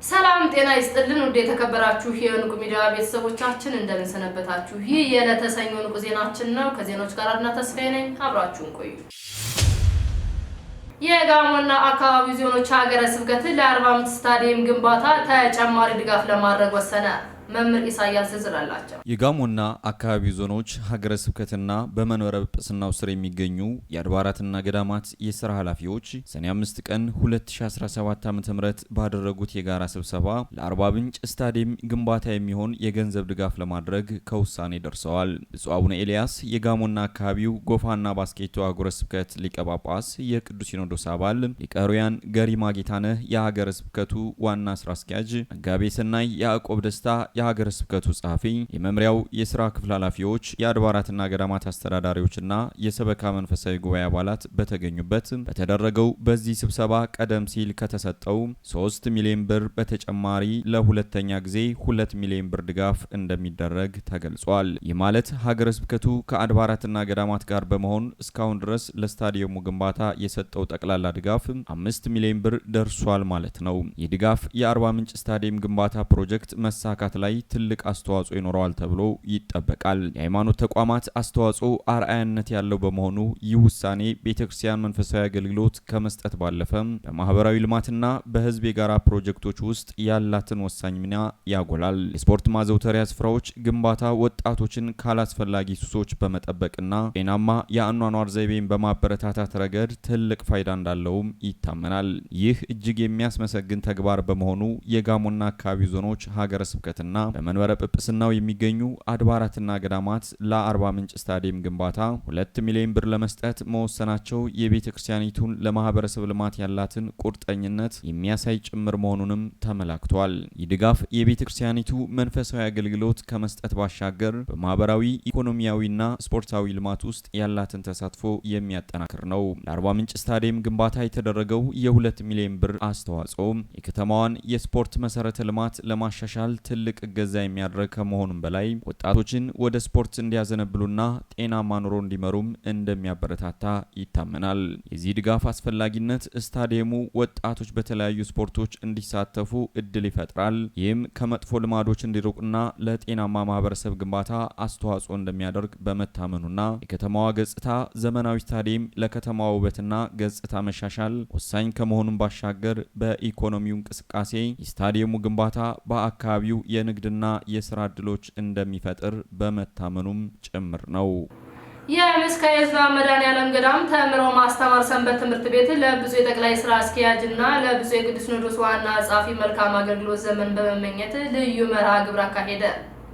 ሰላም ጤና ይስጥልን ውድ የተከበራችሁ የንቁ ሚዲያ ቤተሰቦቻችን እንደምን ሰነበታችሁ? ይህ የዕለተ ሰኞ ንቁ ዜናችን ነው። ከዜናዎች ጋር አድና ተስፋዬ ነኝ። አብራችሁን ቆዩ። የጋሞና አካባቢው ዞኖች ሀገረ ስብከት ለ45 ስታዲየም ግንባታ ተጨማሪ ድጋፍ ለማድረግ ወሰነ። መምህር ኢሳያስ ዝዝራላቸው የጋሞና አካባቢው ዞኖች ሀገረ ስብከትና በመንበረ ጵጵስናው ስር የሚገኙ የአድባራትና ገዳማት የሥራ ኃላፊዎች ሰኔ 5 ቀን 2017 ዓ.ም ባደረጉት የጋራ ስብሰባ ለ40 ምንጭ ስታዲየም ግንባታ የሚሆን የገንዘብ ድጋፍ ለማድረግ ከውሳኔ ደርሰዋል። ብፁዕ አቡነ ኤልያስ የጋሞና አካባቢው ጎፋና ባስኬቶ ሀገረ ስብከት ሊቀ ጳጳስ፣ የቅዱስ ሲኖዶስ አባል ሊቀ ኅሩያን ገሪማ ጌታነህ የሀገረ ስብከቱ ዋና ስራ አስኪያጅ፣ መጋቤ ሰናይ ያዕቆብ ደስታ የሀገረ ስብከቱ ጸሐፊ፣ የመምሪያው የሥራ ክፍል ኃላፊዎች፣ የአድባራትና ገዳማት አስተዳዳሪዎችና የሰበካ መንፈሳዊ ጉባኤ አባላት በተገኙበት በተደረገው በዚህ ስብሰባ ቀደም ሲል ከተሰጠው 3 ሚሊዮን ብር በተጨማሪ ለሁለተኛ ጊዜ 2 ሚሊዮን ብር ድጋፍ እንደሚደረግ ተገልጿል። ይህ ማለት ሀገረ ስብከቱ ከአድባራትና ገዳማት ጋር በመሆን እስካሁን ድረስ ለስታዲየሙ ግንባታ የሰጠው ጠቅላላ ድጋፍ 5 ሚሊዮን ብር ደርሷል ማለት ነው። ይህ ድጋፍ የአርባ ምንጭ ስታዲየም ግንባታ ፕሮጀክት መሳካት ላይ ትልቅ አስተዋጽኦ ይኖረዋል ተብሎ ይጠበቃል። የሃይማኖት ተቋማት አስተዋጽኦ አርአያነት ያለው በመሆኑ ይህ ውሳኔ ቤተክርስቲያን መንፈሳዊ አገልግሎት ከመስጠት ባለፈ በማህበራዊ ልማትና በህዝብ የጋራ ፕሮጀክቶች ውስጥ ያላትን ወሳኝ ሚና ያጎላል። የስፖርት ማዘውተሪያ ስፍራዎች ግንባታ ወጣቶችን ካላስፈላጊ ሱሶች በመጠበቅና ጤናማ የአኗኗር ዘይቤን በማበረታታት ረገድ ትልቅ ፋይዳ እንዳለውም ይታመናል። ይህ እጅግ የሚያስመሰግን ተግባር በመሆኑ የጋሞና አካባቢ ዞኖች ሀገረ ስብከትና በመንበረ ጵጵስናው የሚገኙ አድባራትና ገዳማት ለ40 ምንጭ ስታዲየም ግንባታ 2 ሚሊዮን ብር ለመስጠት መወሰናቸው የቤተክርስቲያኒቱን ለማህበረሰብ ልማት ያላትን ቁርጠኝነት የሚያሳይ ጭምር መሆኑንም ተመላክቷል። ይህ ድጋፍ የቤተክርስቲያኒቱ መንፈሳዊ አገልግሎት ከመስጠት ባሻገር በማህበራዊ ኢኮኖሚያዊና ስፖርታዊ ልማት ውስጥ ያላትን ተሳትፎ የሚያጠናክር ነው። ለ40 ምንጭ ስታዲየም ግንባታ የተደረገው የ2 ሚሊዮን ብር አስተዋጽኦ የከተማዋን የስፖርት መሰረተ ልማት ለማሻሻል ትልቅ እገዛ የሚያደርግ ከመሆኑም በላይ ወጣቶችን ወደ ስፖርት እንዲያዘነብሉና ጤናማ ኑሮ እንዲመሩም እንደሚያበረታታ ይታመናል። የዚህ ድጋፍ አስፈላጊነት ስታዲየሙ ወጣቶች በተለያዩ ስፖርቶች እንዲሳተፉ እድል ይፈጥራል። ይህም ከመጥፎ ልማዶች እንዲርቁና ለጤናማ ማህበረሰብ ግንባታ አስተዋጽኦ እንደሚያደርግ በመታመኑና የከተማዋ ገጽታ ዘመናዊ ስታዲየም ለከተማዋ ውበትና ገጽታ መሻሻል ወሳኝ ከመሆኑም ባሻገር በኢኮኖሚው እንቅስቃሴ የስታዲየሙ ግንባታ በአካባቢው የንግድና የሥራ ዕድሎች እንደሚፈጥር በመታመኑም ጭምር ነው። የምስካየ ኅዙናን መድኃኔዓለም ገዳም ተምሮ ማስተማር ሰንበት ትምህርት ቤት ለብዙ የጠቅላይ ስራ አስኪያጅና ለብዙ የቅዱስ ሲኖዶስ ዋና ጸሐፊ መልካም አገልግሎት ዘመን በመመኘት ልዩ መርሃ ግብር አካሄደ።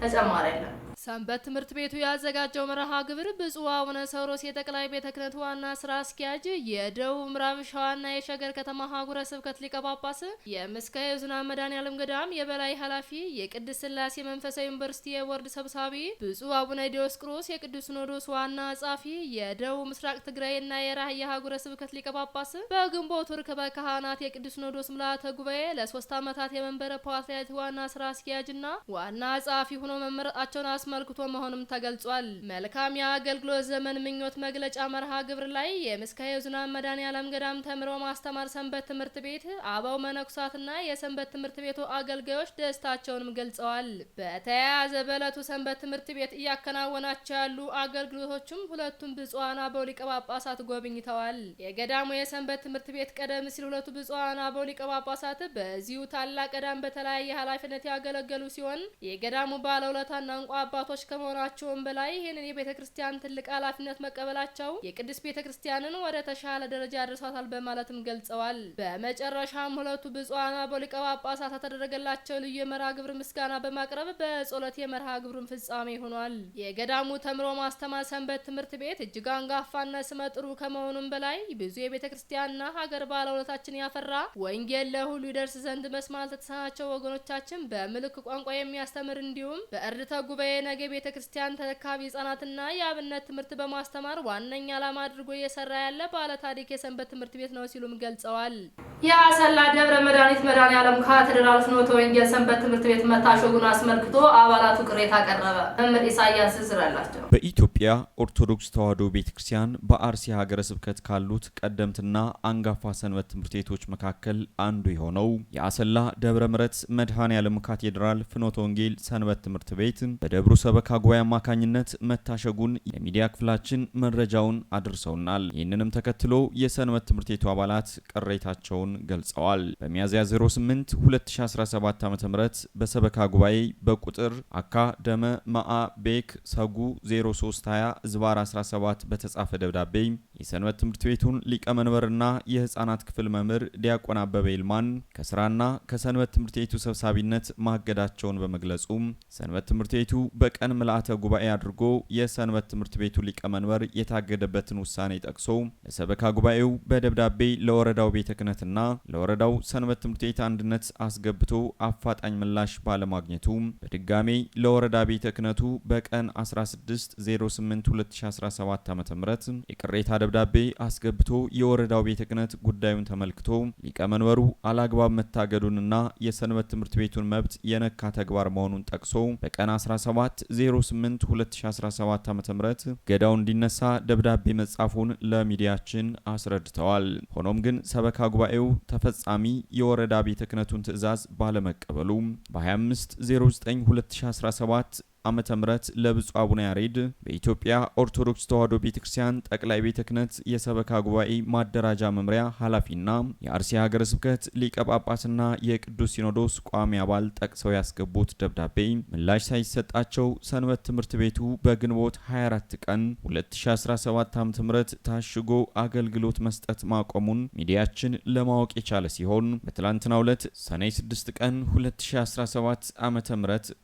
ተጨማሪ አለ። ሰንበት ትምህርት ቤቱ ያዘጋጀው መርሃ ግብር ብፁዕ አቡነ ሳዊሮስ የጠቅላይ ቤተ ክህነት ዋና ስራ አስኪያጅ፣ የደቡብ ምዕራብ ሸዋና የሸገር ከተማ ሀገረ ስብከት ሊቀ ጳጳስ፣ የምስካየ ኅዙናን መድኃኔዓለም ገዳም የበላይ ኃላፊ፣ የቅድስት ሥላሴ መንፈሳዊ ዩኒቨርሲቲ የቦርድ ሰብሳቢ ብፁዕ አቡነ ዲዮስቆሮስ የቅዱስ ሲኖዶስ ዋና ጸሐፊ፣ የደቡብ ምስራቅ ትግራይና የራያ ሀገረ ስብከት ሊቀ ጳጳስ በግንቦት ወር ካህናት የቅዱስ ሲኖዶስ ምልዓተ ጉባኤ ለ3 ዓመታት የመንበረ ፓትርያርክ ዋና ስራ አስኪያጅና ዋና ጸሐፊ ሆኖ መመረጣቸውን አስመልክቶ መሆኑም ተገልጿል። መልካም የአገልግሎት ዘመን ምኞት መግለጫ መርሃ ግብር ላይ የምስካየ ኅዙናን መድኃኔዓለም ገዳም ተምሮ ማስተማር ሰንበት ትምህርት ቤት አበው መነኩሳትና የሰንበት ትምህርት ቤቱ አገልጋዮች ደስታቸውንም ገልጸዋል። በተያያዘ በዕለቱ ሰንበት ትምህርት ቤት እያከናወናቸው ያሉ አገልግሎቶችም ሁለቱም ብፁዓን አበው ሊቀ ጳጳሳት ጎብኝተዋል። የገዳሙ የሰንበት ትምህርት ቤት ቀደም ሲል ሁለቱ ብፁዓን አበው ሊቀ ጳጳሳት በዚሁ ታላቅ ገዳም በተለያየ ኃላፊነት ያገለገሉ ሲሆን የገዳሙ ባለውለታና እንቋ አባቶች ከመሆናቸውም በላይ ይህንን የቤተ ክርስቲያን ትልቅ ኃላፊነት መቀበላቸው የቅድስት ቤተ ክርስቲያንን ወደ ተሻለ ደረጃ ያደርሷታል በማለትም ገልጸዋል። በመጨረሻም ሁለቱ ብፁዓን አበው ሊቀ ጳጳሳት የተደረገላቸው ልዩ የመርሃ ግብር ምስጋና በማቅረብ በጸሎት የመርሃ ግብሩን ፍጻሜ ሆኗል። የገዳሙ ተምሮ ማስተማር ሰንበት ትምህርት ቤት እጅግ አንጋፋና ስመጥሩ ከመሆኑም በላይ ብዙ የቤተ ክርስቲያንና ሀገር ባለውለታችን ያፈራ ወንጌል ለሁሉ ይደርስ ዘንድ መስማት ለተሳናቸው ወገኖቻችን በምልክት ቋንቋ የሚያስተምር እንዲሁም በእርድተ ጉባኤ ነገ ቤተ ክርስቲያን ተረካቢ ህጻናትና የአብነት ትምህርት በማስተማር ዋነኛ ዓላማ አድርጎ እየሰራ ያለ ባለ ታሪክ የሰንበት ትምህርት ቤት ነው ሲሉም ገልጸዋል። የአሰላ ደብረ መድኃኒት መድኃኔዓለም ካቴድራል ፍኖተ ወንጌል ሰንበት ትምህርት ቤት መታሸጉን አስመልክቶ አባላቱ ቅሬታ ቀረበ። መምህር ኢሳያስ ዝርዝራላቸው። በኢትዮጵያ ኦርቶዶክስ ተዋሕዶ ቤተክርስቲያን በአርሲ ሀገረ ስብከት ካሉት ቀደምትና አንጋፋ ሰንበት ትምህርት ቤቶች መካከል አንዱ የሆነው የአሰላ ደብረ ምሕረት መድኃኔዓለም ካቴድራል ፍኖተ ወንጌል ሰንበት ትምህርት ቤት በደብሩ ሰበካ ጉባኤ አማካኝነት መታሸጉን የሚዲያ ክፍላችን መረጃውን አድርሰውናል። ይህንንም ተከትሎ የሰንበት ትምህርት ቤቱ አባላት ቅሬታቸውን ገልጸዋል። በሚያዝያ 08 2017 ዓ.ም በሰበካ ጉባኤ በቁጥር አካ ደመ ማአ ቤክ ሰጉ 0320 ዝባር 17 በተጻፈ ደብዳቤ የሰንበት ትምህርት ቤቱን ሊቀመንበርና የህፃናት ክፍል መምህር ዲያቆን አበበ ይልማን ከስራና ከሰንበት ትምህርት ቤቱ ሰብሳቢነት ማገዳቸውን በመግለጹ ሰንበት ትምህርት ቤቱ በቀን ምልአተ ጉባኤ አድርጎ የሰንበት ትምህርት ቤቱ ሊቀመንበር የታገደበትን ውሳኔ ጠቅሶ ለሰበካ ጉባኤው በደብዳቤ ለወረዳው ቤተ ክህነትና ለወረዳው ሰንበት ትምህርት ቤት አንድነት አስገብቶ አፋጣኝ ምላሽ ባለማግኘቱ በድጋሜ ለወረዳ ቤተ ክህነቱ በቀን 16/08/2017 ዓ.ም የቅሬታ ደብዳቤ አስገብቶ የወረዳው ቤተ ክህነት ጉዳዩን ተመልክቶ ሊቀመንበሩ አላግባብ መታገዱንና የሰንበት ትምህርት ቤቱን መብት የነካ ተግባር መሆኑን ጠቅሶ በቀን 17/08/2017 ዓ.ም ገዳው እንዲነሳ ደብዳቤ መጻፉን ለሚዲያችን አስረድተዋል። ሆኖም ግን ሰበካ ጉባኤው ተፈጻሚ የወረዳ ቤተ ክህነቱን ትዕዛዝ ባለመቀበሉ በ25/09/2017 ዓመተ ምህረት ለብፁዕ አቡነ ያሬድ በኢትዮጵያ ኦርቶዶክስ ተዋሕዶ ቤተክርስቲያን ጠቅላይ ቤተ ክህነት የሰበካ ጉባኤ ማደራጃ መምሪያ ኃላፊና የአርሲ ሀገረ ስብከት ሊቀ ጳጳስና የቅዱስ ሲኖዶስ ቋሚ አባል ጠቅሰው ያስገቡት ደብዳቤ ምላሽ ሳይሰጣቸው ሰንበት ትምህርት ቤቱ በግንቦት 24 ቀን 2017 ዓ.ም ታሽጎ አገልግሎት መስጠት ማቆሙን ሚዲያችን ለማወቅ የቻለ ሲሆን በትላንትናው ዕለት ሰኔ 6 ቀን 2017 ዓ.ም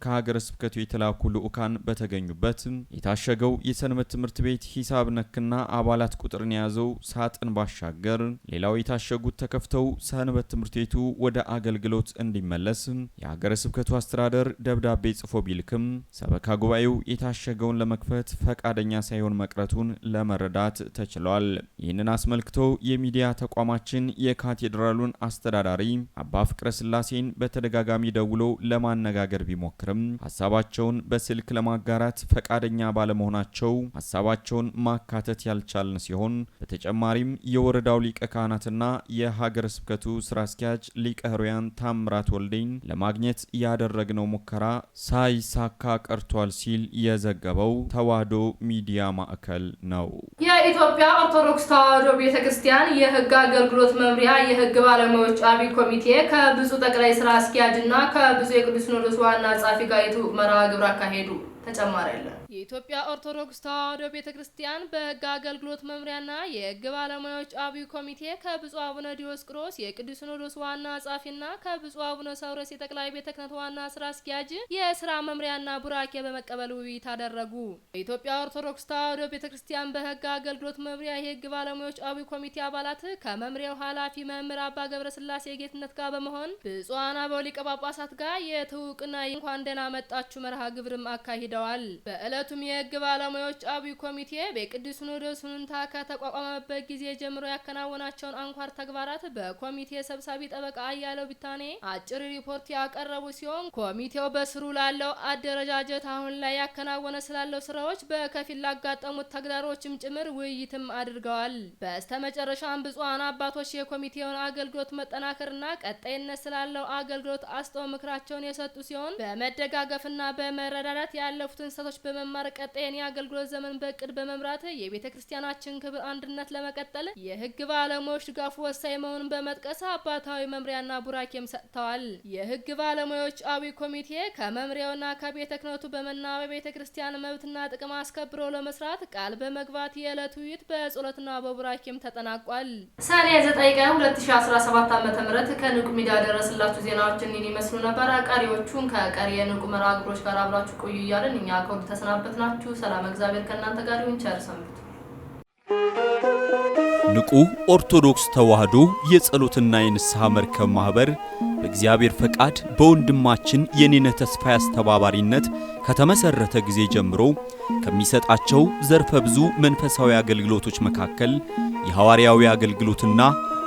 ከሀገረ ስብከቱ የተላኩ ልኡካን በተገኙበት የታሸገው የሰንበት ትምህርት ቤት ሂሳብ ነክና አባላት ቁጥርን የያዘው ሳጥን ባሻገር ሌላው የታሸጉት ተከፍተው ሰንበት ትምህርት ቤቱ ወደ አገልግሎት እንዲመለስ የሀገረ ስብከቱ አስተዳደር ደብዳቤ ጽፎ ቢልክም ሰበካ ጉባኤው የታሸገውን ለመክፈት ፈቃደኛ ሳይሆን መቅረቱን ለመረዳት ተችሏል። ይህንን አስመልክቶ የሚዲያ ተቋማችን የካቴድራሉን አስተዳዳሪ አባ ፍቅረ ስላሴን በተደጋጋሚ ደውሎ ለማነጋገር ቢሞክርም ሀሳባቸውን በስልክ ለማጋራት ፈቃደኛ ባለመሆናቸው ሀሳባቸውን ማካተት ያልቻልን ሲሆን በተጨማሪም የወረዳው ሊቀ ካህናትና የሀገረ ስብከቱ ስራ አስኪያጅ ሊቀ ሕሩያን ታምራት ወልዴን ለማግኘት ያደረግነው ሙከራ ሳይሳካ ቀርቷል ሲል የዘገበው ተዋሕዶ ሚዲያ ማዕከል ነው። የኢትዮጵያ ኦርቶዶክስ ተዋሕዶ ቤተክርስቲያን የሕግ አገልግሎት መምሪያ የሕግ ባለሙያዎች አብይ ኮሚቴ ከብፁዕ ጠቅላይ ስራ አስኪያጅና ከብፁዕ የቅዱስ ሲኖዶስ ዋና ጸሐፊ ጋር የትውውቅ መርሃ ግብር አካሄዱ። ተጨማሪ አለ። የኢትዮጵያ ኦርቶዶክስ ተዋሕዶ ቤተክርስቲያን በሕግ አገልግሎት መምሪያና የሕግ ባለሙያዎች አብይ ኮሚቴ ከብፁዕ አቡነ ዲዮስቆሮስ የቅዱስ ሲኖዶስ ዋና ጸሐፊና ከብፁዕ አቡነ ሳዊሮስ የጠቅላይ ቤተ ክህነት ዋና ስራ አስኪያጅ የስራ መምሪያና ቡራኬ በመቀበል ውይይት አደረጉ። የኢትዮጵያ ኦርቶዶክስ ተዋሕዶ ቤተክርስቲያን በሕግ አገልግሎት መምሪያ የሕግ ባለሙያዎች አብይ ኮሚቴ አባላት ከመምሪያው ኃላፊ መምህር አባ ገብረስላሴ ጌትነት ጋር በመሆን ብፁዓን አበው ሊቀ ጳጳሳት ጋር የትውውቅና እንኳን ደህና መጣችሁ መርሃ ግብርም አካሂደዋል። በዕለቱም የሕግ ባለሙያዎች አብይ ኮሚቴ በቅዱስ ሲኖዶስ ሁንታ ከተቋቋመበት ጊዜ ጀምሮ ያከናወናቸውን አንኳር ተግባራት በኮሚቴ ሰብሳቢ ጠበቃ አያለው ቢታኔ አጭር ሪፖርት ያቀረቡ ሲሆን ኮሚቴው በስሩ ላለው አደረጃጀት አሁን ላይ ያከናወነ ስላለው ስራዎች በከፊል ላጋጠሙት ተግዳሮችም ጭምር ውይይትም አድርገዋል። በስተመጨረሻም ብፁዓን አባቶች የኮሚቴውን አገልግሎት መጠናከርና ቀጣይነት ስላለው አገልግሎት አስተው ምክራቸውን የሰጡ ሲሆን በመደጋገፍና በመረዳዳት ያለፉትን ስህተቶች በመማር ቀጣይን የአገልግሎት ዘመን በእቅድ በመምራት የቤተ ክርስቲያናችን ክብር አንድነት ለመቀጠል የሕግ ባለሙያዎች ድጋፍ ወሳኝ መሆኑን በመጥቀስ አባታዊ መምሪያና ቡራኬም ሰጥተዋል። የሕግ ባለሙያዎች አብይ ኮሚቴ ከመምሪያውና ከቤተ ክህነቱ በመናበብ ቤተ ክርስቲያን መብትና ጥቅም አስከብሮ ለመስራት ቃል በመግባት የዕለቱ ውይይት በጸሎትና በቡራኬም ተጠናቋል። ሰኔ 9 ቀን 2017 ዓ.ም ከንቁ ሚዲያ ደረስላችሁ ዜናዎችን ይመስሉ ነበር። ቀሪዎቹን ከቀሪ የንቁ መርሃ ግብሮች ጋር አብራችሁ ቆዩ እያልን እኛ ከወዲሁ ተሰናበትናችሁ። ሰላም እግዚአብሔር ከእናንተ ጋር ይሁን። ቸር ሰንብቱ። ንቁ ኦርቶዶክስ ተዋሕዶ የጸሎትና የንስሐ መርከብ ማህበር በእግዚአብሔር ፈቃድ በወንድማችን የኔነህ ተስፋዬ አስተባባሪነት ከተመሰረተ ጊዜ ጀምሮ ከሚሰጣቸው ዘርፈ ብዙ መንፈሳዊ አገልግሎቶች መካከል የሐዋርያዊ አገልግሎትና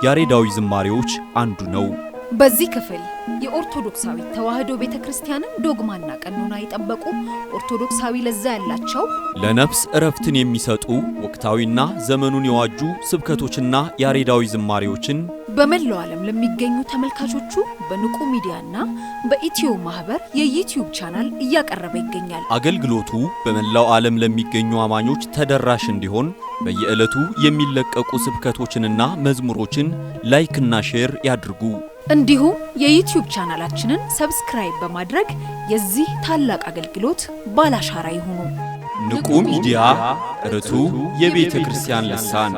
ያሬዳዊ ዝማሬዎች አንዱ ነው። በዚህ ክፍል የኦርቶዶክሳዊ ተዋህዶ ቤተክርስቲያንን ዶግማና ቀኖና የጠበቁ ኦርቶዶክሳዊ ለዛ ያላቸው ለነፍስ እረፍትን የሚሰጡ ወቅታዊና ዘመኑን የዋጁ ስብከቶችና ያሬዳዊ ዝማሬዎችን በመላው ዓለም ለሚገኙ ተመልካቾቹ በንቁ ሚዲያና በኢትዮ ማህበር የዩቲዩብ ቻናል እያቀረበ ይገኛል። አገልግሎቱ በመላው ዓለም ለሚገኙ አማኞች ተደራሽ እንዲሆን በየዕለቱ የሚለቀቁ ስብከቶችንና መዝሙሮችን ላይክና ሼር ያድርጉ። እንዲሁም የዩቲዩብ ቻናላችንን ሰብስክራይብ በማድረግ የዚህ ታላቅ አገልግሎት ባላሻራ ይሁኑ። ንቁ ሚዲያ ርቱ የቤተ ክርስቲያን ልሳን